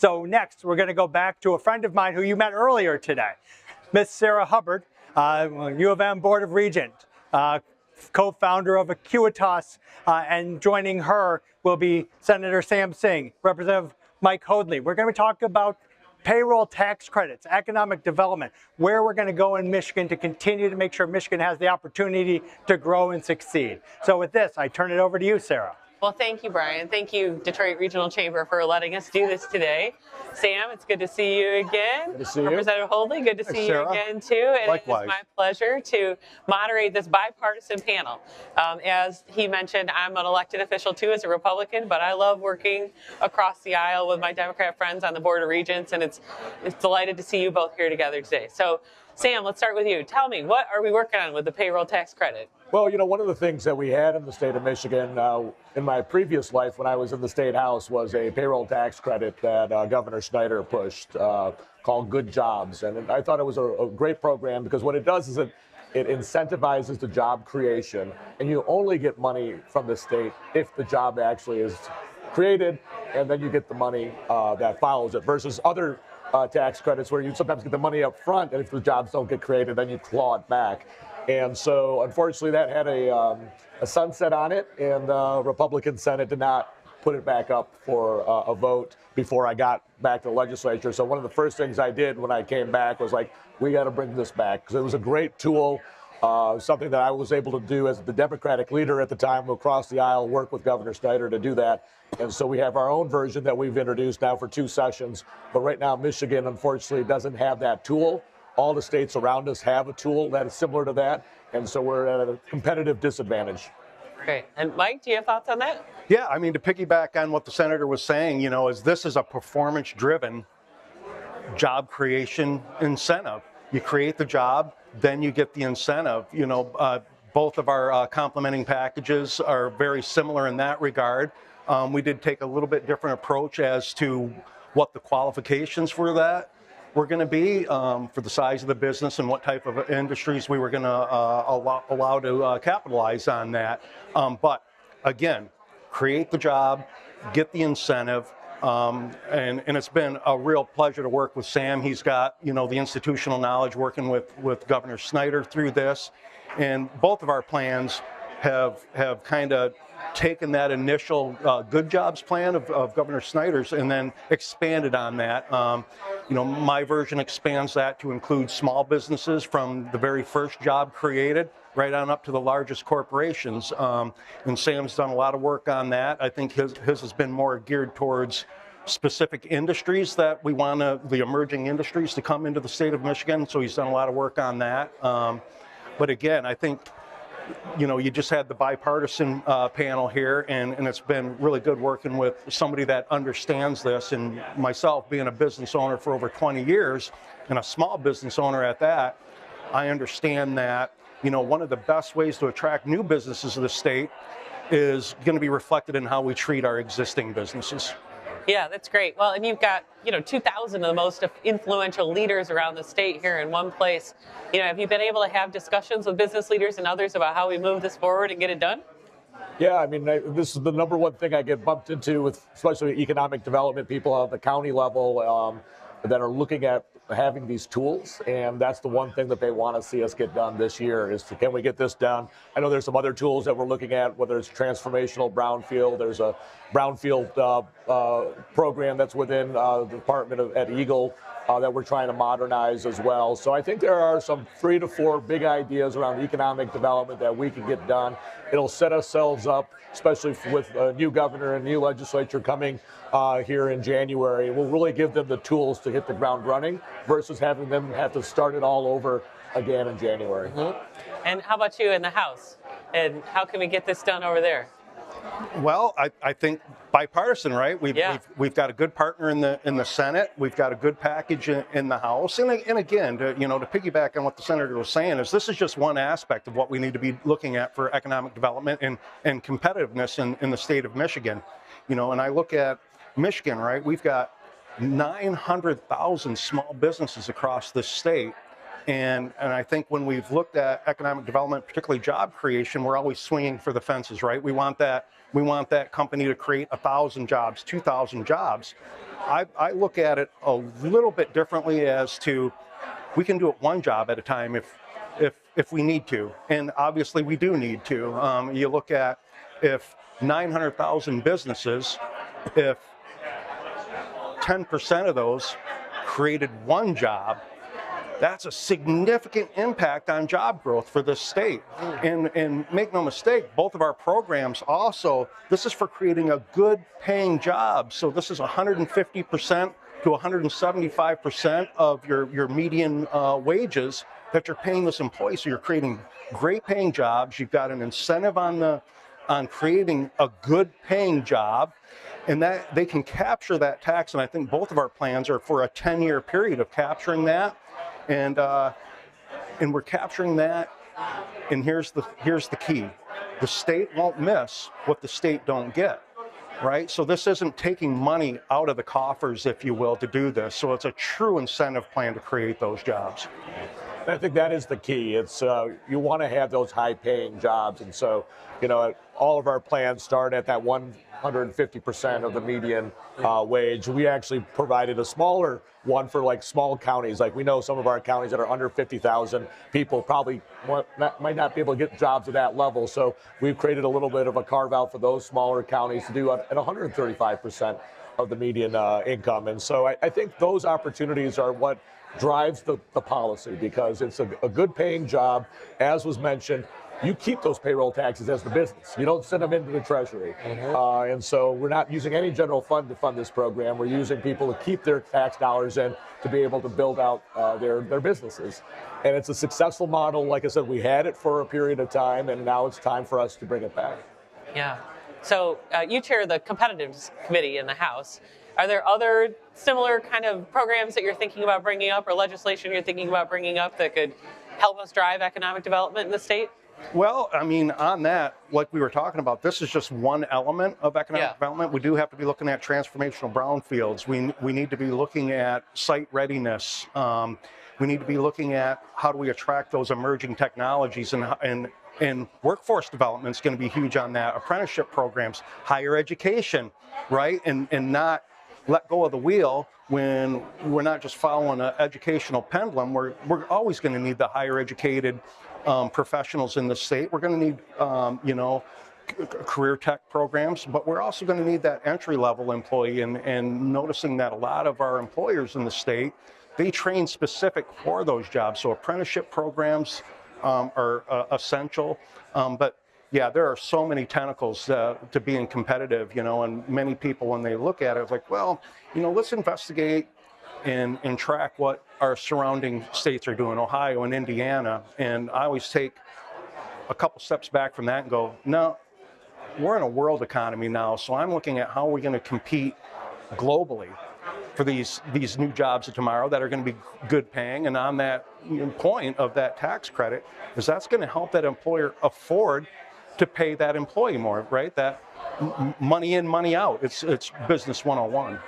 So next, we're going to go back to a friend of mine who you met earlier today, Miss Sarah Hubbard, U of M Board of Regents, co-founder of Acuitas, and joining her will be Senator Sam Singh, Representative Mike Hoadley. We're going to talk about payroll tax credits, economic development, where we're going to go in Michigan to continue to make sure Michigan has the opportunity to grow and succeed. So with this, I turn it over to you, Sarah. Well, thank you, Brian. Thank you, Detroit Regional Chamber, for letting us do this today. Sam, it's good to see you again. Good to see you. Representative Hoadley, good to see you again, too. And Likewise. It's my pleasure to moderate this bipartisan panel. As he mentioned, I'm an elected official, too, as a Republican, but I love working across the aisle with my Democrat friends on the Board of Regents, and it's delighted to see you both here together today. So, Sam, let's start with you. Tell me, what are we working on with the payroll tax credit? Well, you know, one of the things that we had in the state of Michigan in my previous life when I was in the state house was a payroll tax credit that Governor Snyder pushed called Good Jobs. And I thought it was a great program because what it does is it incentivizes the job creation. And you only get money from the state if the job actually is created, and then you get the money that follows it versus other tax credits where you sometimes get the money up front, and if the jobs don't get created, then you claw it back. And so, unfortunately, that had a sunset on it, and the Republican Senate did not put it back up for a vote before I got back to the legislature. So one of the first things I did when I came back was like, we got to bring this back, because it was a great tool, something that I was able to do as the Democratic leader at the time, across the aisle, work with Governor Snyder to do that. And so we have our own version that we've introduced now for 2 sessions. But right now, Michigan, unfortunately, doesn't have that tool. All the states around us have a tool that is similar to that. And so we're at a competitive disadvantage. Great. And Mike, do you have thoughts on that? Yeah, I mean, to piggyback on what the senator was saying, you know, this is a performance-driven job creation incentive. You create the job, then you get the incentive. You know, both of our complementing packages are very similar in that regard. We did take a little bit different approach as to what the qualifications for that were going to be for the size of the business and what type of industries we were going to allow to capitalize on that. But again, create the job, get the incentive, and it's been a real pleasure to work with Sam. He's got, you know, the institutional knowledge working with Governor Snyder through this, and both of our plans have kind of taken that initial Good Jobs plan of Governor Snyder's and then expanded on that. You know, my version expands that to include small businesses from the very first job created right on up to the largest corporations. And Sam's done a lot of work on that. I think his has been more geared towards specific industries that we want the emerging industries to come into the state of Michigan. So he's done a lot of work on that. But again, I think, you know, you just had the bipartisan panel here, and it's been really good working with somebody that understands this. And myself, being a business owner for over 20 years, and a small business owner at that, I understand that, you know, one of the best ways to attract new businesses to the state is going to be reflected in how we treat our existing businesses. Yeah, that's great. Well, and you've got, you know, 2,000 of the most influential leaders around the state here in one place. You know, have you been able to have discussions with business leaders and others about how we move this forward and get it done? Yeah, I mean, this is the number one thing I get bumped into with, especially economic development people at the county level that are looking at having these tools, and that's the one thing that they want to see us get done this year is can we get this done? I know there's some other tools that we're looking at, whether it's transformational brownfield. There's a brownfield program that's within the department at Eagle that we're trying to modernize as well. So I think there are some 3 to 4 big ideas around economic development that we can get done. It'll set ourselves up, especially with a new governor and new legislature coming here in January. We'll really give them the tools to hit the ground running versus having them have to start it all over again in January. Mm-hmm. And how about you in the House? And how can we get this done over there? Well, I think bipartisan, right? We've got a good partner in the Senate. We've got a good package in the House. And again, to piggyback on what the senator was saying, is this is just one aspect of what we need to be looking at for economic development and competitiveness in the state of Michigan. You know, and I look at Michigan, right? We've got 900,000 small businesses across the state. And I think when we've looked at economic development, particularly job creation, we're always swinging for the fences, right? We want that company to create 1,000 jobs, 2,000 jobs. I look at it a little bit differently as to we can do it one job at a time if we need to, and obviously we do need to. You look at if 900,000 businesses, if 10% of those created one job, that's a significant impact on job growth for this state. And make no mistake, both of our programs also, this is for creating a good paying job. So this is 150% to 175% of your median wages that you're paying this employee. So you're creating great paying jobs. You've got an incentive on creating a good paying job, and that they can capture that tax. And I think both of our plans are for a 10-year period of capturing that. And we're capturing that, and here's the key. The state won't miss what the state don't get, right? So this isn't taking money out of the coffers, if you will, to do this. So it's a true incentive plan to create those jobs. I think that is the key. It's you want to have those high-paying jobs, and so all of our plans start at that 150% of the median wage. We actually provided a smaller one for like small counties. Like we know some of our counties that are under 50,000 people probably might not be able to get jobs at that level. So we've created a little bit of a carve out for those smaller counties to do at 135% of the median income. And so I think those opportunities are what drives the policy, because it's a good paying job. As was mentioned, you keep those payroll taxes as the business. You don't send them into the Treasury. And so we're not using any general fund to fund this program. We're using people to keep their tax dollars in to be able to build out their businesses. And it's a successful model. Like I said, we had it for a period of time, and now it's time for us to bring it back. Yeah. So you chair the Competitiveness Committee in the House. Are there other similar kind of programs that you're thinking about bringing up, or legislation you're thinking about bringing up that could help us drive economic development in the state? Well, I mean, on that, like we were talking about, this is just one element of economic development. We do have to be looking at transformational brownfields. We need to be looking at site readiness. We need to be looking at how do we attract those emerging technologies, and workforce development is going to be huge on that. Apprenticeship programs, higher education, right? And not let go of the wheel when we're not just following an educational pendulum. We're always going to need the higher educated professionals in the state. We're going to need, career tech programs, but we're also going to need that entry-level employee. And noticing that a lot of our employers in the state, they train specific for those jobs. So apprenticeship programs are essential. But yeah, there are so many tentacles to being competitive, and many people, when they look at it, it's like, well, let's investigate and track what our surrounding states are doing, Ohio and Indiana. And I always take a couple steps back from that and go, no, we're in a world economy now, so I'm looking at how we're going to compete globally for these new jobs of tomorrow that are going to be good paying. And on that point of that tax credit, is that's going to help that employer afford to pay that employee more, right? That money in, money out. It's business 101.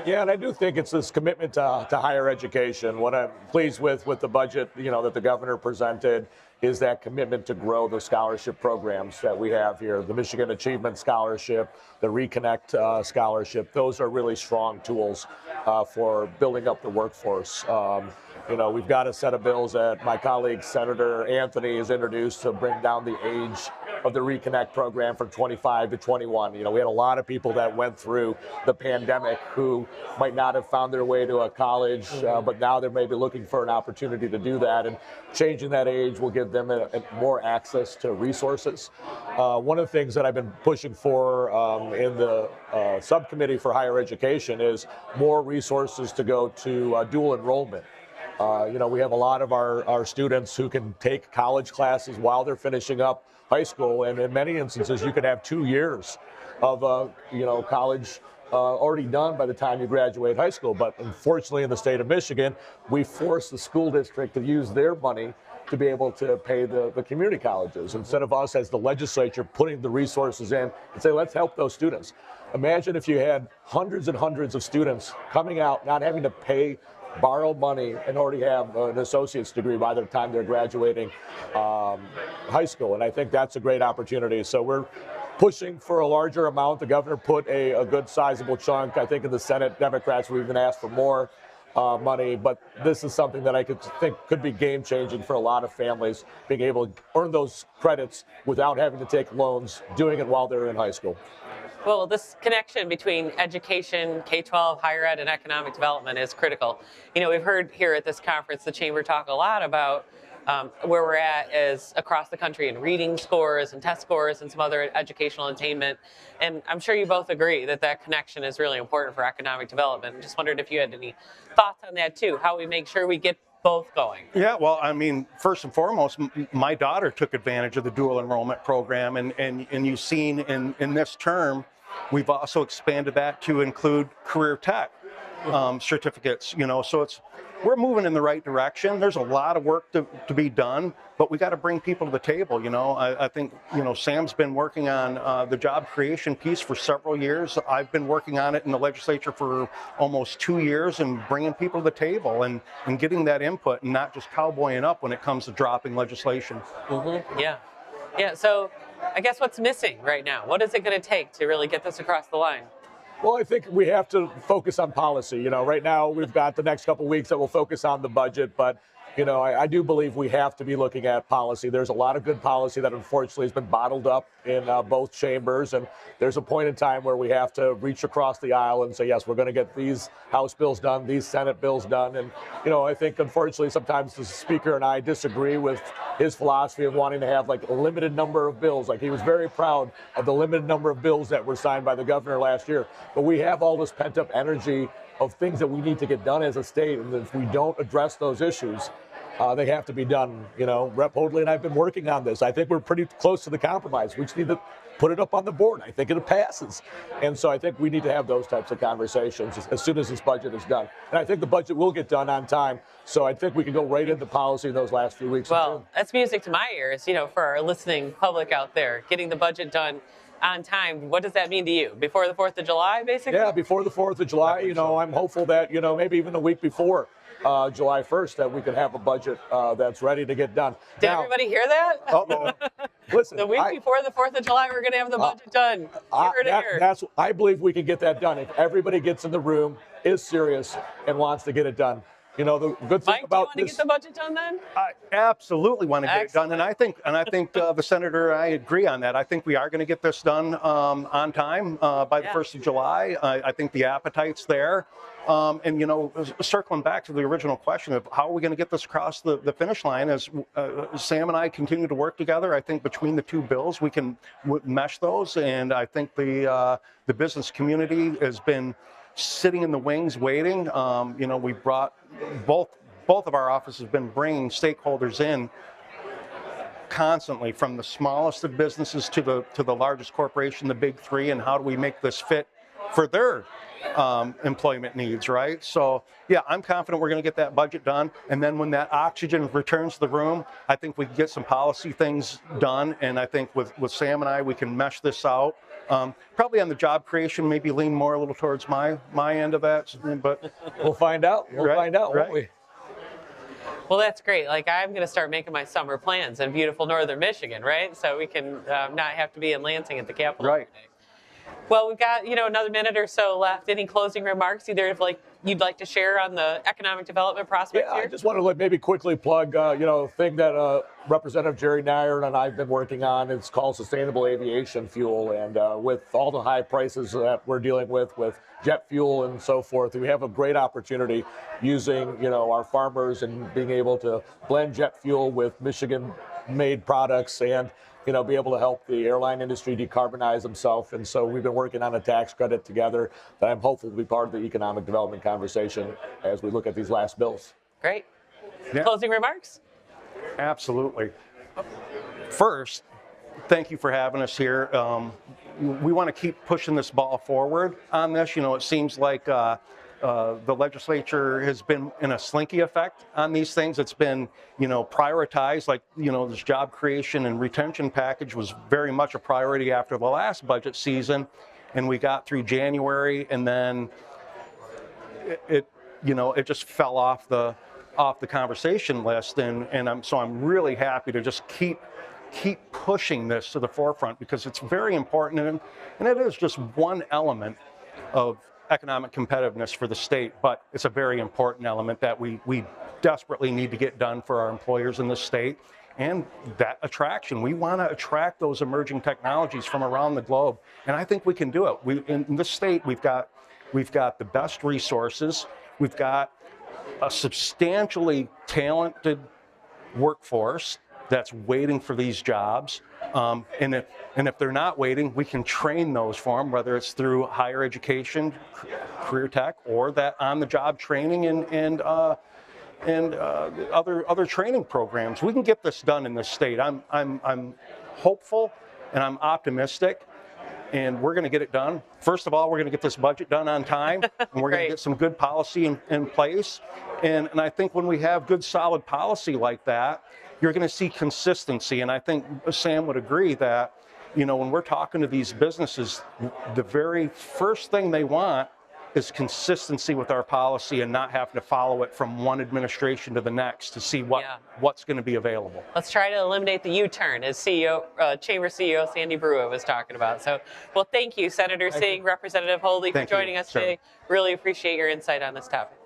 Yeah, and I do think it's this commitment to higher education. What I'm pleased with the budget, that the governor presented, is that commitment to grow the scholarship programs that we have here. The Michigan Achievement Scholarship, the Reconnect Scholarship, those are really strong tools for building up the workforce. We've got a set of bills that my colleague Senator Anthony has introduced to bring down the age of the Reconnect program from 25 to 21. We had a lot of people that went through the pandemic who might not have found their way to a college, but now they're maybe looking for an opportunity to do that, and changing that age will give them more access to resources. One of the things that I've been pushing for in the subcommittee for higher education is more resources to go to dual enrollment. We have a lot of our students who can take college classes while they're finishing up high school, and in many instances you could have 2 years of college already done by the time you graduate high school. But unfortunately, in the state of Michigan, we force the school district to use their money to be able to pay the community colleges, instead of us as the legislature putting the resources in and say, let's help those students. Imagine if you had hundreds and hundreds of students coming out, not having to pay borrow money and already have an associate's degree by the time they're graduating high school. And I think that's a great opportunity. So we're pushing for a larger amount. The governor put a good sizable chunk. I think in the Senate, Democrats have even asked for more money, but this is something that I think could be game-changing for a lot of families, being able to earn those credits without having to take loans, doing it while they're in high school. Well, this connection between education, K-12, higher ed, and economic development is critical. You know, we've heard here at this conference, the Chamber talk a lot about where we're at is across the country in reading scores and test scores and some other educational attainment. And I'm sure you both agree that that connection is really important for economic development. Just wondered if you had any thoughts on that too, how we make sure we get both going. Yeah, well, I mean, first and foremost, my daughter took advantage of the dual enrollment program, and you've seen in this term, we've also expanded that to include career tech certificates, you know, so we're moving in the right direction. There's a lot of work to be done, but we got to bring people to the table, you know. I think, you know, Sam's been working on the job creation piece for several years. I've been working on it in the legislature for almost 2 years and bringing people to the table and getting that input and not just cowboying up when it comes to dropping legislation. Mm-hmm. Yeah. Yeah, so I guess what's missing right now? What is it going to take to really get this across the line? Well, I think we have to focus on policy. You know, right now we've got the next couple of weeks that will focus on the budget, but you know, I do believe we have to be looking at policy. There's a lot of good policy that unfortunately has been bottled up in both chambers, and there's a point in time where we have to reach across the aisle and say, yes, we're going to get these House bills done, these Senate bills done. And, you know, I think unfortunately sometimes the Speaker and I disagree with his philosophy of wanting to have like a limited number of bills. Like he was very proud of the limited number of bills that were signed by the governor last year. But we have all this pent up energy of things that we need to get done as a state, and if we don't address those issues, they have to be done. You know, Rep. Hoadley and I have been working on this. I think we're pretty close to the compromise. We just need to put it up on the board. I think it passes. And so I think we need to have those types of conversations as soon as this budget is done. And I think the budget will get done on time. So I think we can go right into policy in those last few weeks. Well, that's music to my ears, you know, for our listening public out there, getting the budget done on time. What does that mean to you? Before the 4th of July, basically? Yeah, before the 4th of July, you know, I'm hopeful that, you know, maybe even the week before July 1st that we can have a budget that's ready to get done. Did everybody hear that? Listen, the week before the 4th of July, we're going to have the budget done. I believe we can get that done if everybody gets in the room, is serious, and wants to get it done. You know, the good thing Mike, about do you want to get the budget done then? I absolutely want to get it done, and I think the senator and I agree on that. I think we are going to get this done on time by the 1st of July. I think the appetite's there, and you know, circling back to the original question of how are we going to get this across the finish line, as Sam and I continue to work together. I think between the two bills we can mesh those, and I think the business community has been sitting in the wings waiting. You know, we brought both of our offices have been bringing stakeholders in constantly, from the smallest of businesses to the largest corporation, the big three, and how do we make this fit for their employment needs, right? So yeah, I'm confident we're going to get that budget done, and then when that oxygen returns to the room, I think we can get some policy things done, and I think with Sam and I, we can mesh this out. Probably on the job creation, maybe lean more a little towards my end of that, but we'll find out. We'll find out, won't we? Well, that's great. Like, I'm going to start making my summer plans in beautiful northern Michigan, right? So we can not have to be in Lansing at the Capitol every day. Well, we've got, you know, another minute or so left. Any closing remarks, either if you'd like to share on the economic development prospects here? I just want to maybe quickly plug, you know, a thing that Representative Jerry Nyer and I've been working on. It's called sustainable aviation fuel, and with all the high prices that we're dealing with jet fuel and so forth, we have a great opportunity using, you know, our farmers and being able to blend jet fuel with Michigan-made products and, you know, be able to help the airline industry decarbonize themselves. And so we've been working on a tax credit together that I'm hopeful will be part of the economic development conversation as we look at these last bills. Great. Yeah. Closing remarks? Absolutely. First, thank you for having us here. We want to keep pushing this ball forward on this. You know, it seems like the legislature has been in a slinky effect on these things. It's been, you know, prioritized, like, you know, this job creation and retention package was very much a priority after the last budget season, and we got through January, and then it just fell off the conversation list, and I'm really happy to just keep pushing this to the forefront, because it's very important, and it is just one element of economic competitiveness for the state, but it's a very important element that we desperately need to get done for our employers in the state. And that attraction, we want to attract those emerging technologies from around the globe, and I think we can do it. In this state, we've got the best resources, we've got a substantially talented workforce that's waiting for these jobs, and if they're not waiting, we can train those for them, whether it's through higher education, career tech, or that on-the-job training and other training programs. We can get this done in this state. I'm hopeful and I'm optimistic, and we're going to get it done. First of all, we're going to get this budget done on time, and we're going to get some good policy in place. And I think when we have good, solid policy like that, you're going to see consistency. And I think Sam would agree that, when we're talking to these businesses, the very first thing they want is consistency with our policy and not having to follow it from one administration to the next to see what's going to be available. Let's try to eliminate the U-turn, as Chamber CEO Sandy Brewer was talking about. So, well, thank you, Senator Singh, Representative Hoadley, for joining us today. Really appreciate your insight on this topic.